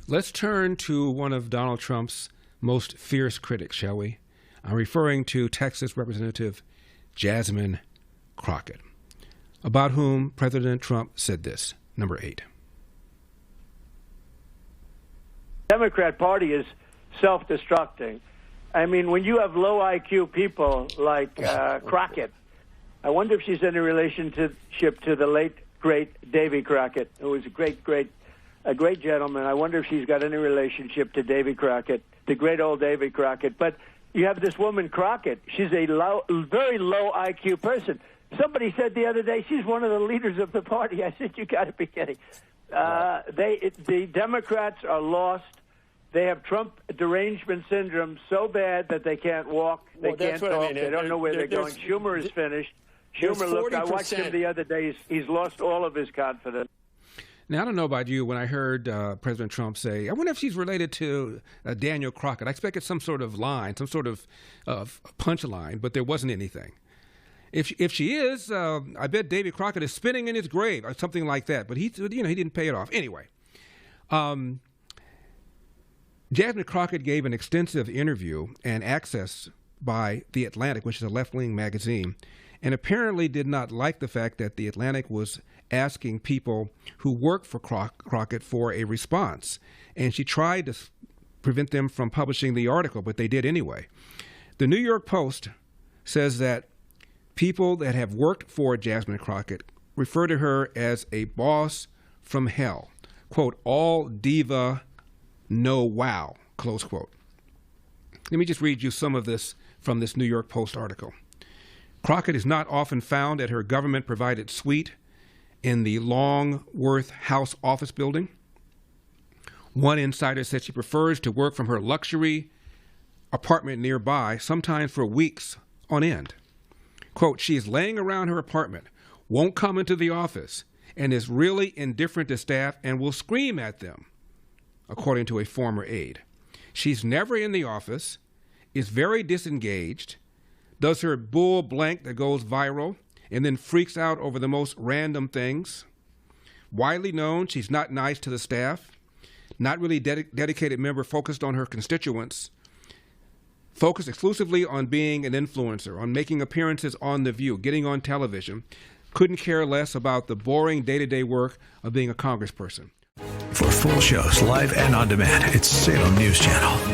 Let's turn to one of Donald Trump's most fierce critics, shall we? I'm referring to Texas Representative Jasmine Crockett, about whom President Trump said this. Number 8. The Democrat Party is self-destructing. I mean, when you have low IQ people like Crockett, I wonder if she's in a relationship to the late, great Davy Crockett, who was a great gentleman. I wonder if she's got any relationship to Davy Crockett, the great old Davy Crockett. But you have this woman Crockett. She's a very low IQ person. Somebody said the other day she's one of the leaders of the party. I said, you got to be kidding. The Democrats are lost. They have Trump derangement syndrome so bad that they can't walk, they can't talk, I mean. They don't know where they're going. Schumer is finished. Schumer, look, I watched him the other day. He's lost all of his confidence. Now, I don't know about you. When I heard President Trump say, I wonder if she's related to Daniel Crockett, I expected some sort of line, some sort of punchline, but there wasn't anything. If she is, I bet Davy Crockett is spinning in his grave or something like that. But he didn't pay it off. Anyway, Jasmine Crockett gave an extensive interview and access by The Atlantic, which is a left-wing magazine, and apparently did not like the fact that The Atlantic was asking people who work for Crockett for a response. And she tried to prevent them from publishing the article, but they did anyway. The New York Post says that people that have worked for Jasmine Crockett refer to her as a boss from hell. Quote, all diva, no wow, close quote. Let me just read you some of this from this New York Post article. Crockett is not often found at her government-provided suite in the Longworth House office building. One insider said she prefers to work from her luxury apartment nearby, sometimes for weeks on end. Quote, she is laying around her apartment, won't come into the office, and is really indifferent to staff and will scream at them, according to a former aide. She's never in the office, is very disengaged, does her bull blank that goes viral, and then freaks out over the most random things. Widely known, she's not nice to the staff, not really dedicated member focused on her constituents, focused exclusively on being an influencer, on making appearances on The View, getting on television, couldn't care less about the boring day-to-day work of being a congressperson. For full shows, live and on demand, it's Salem News Channel.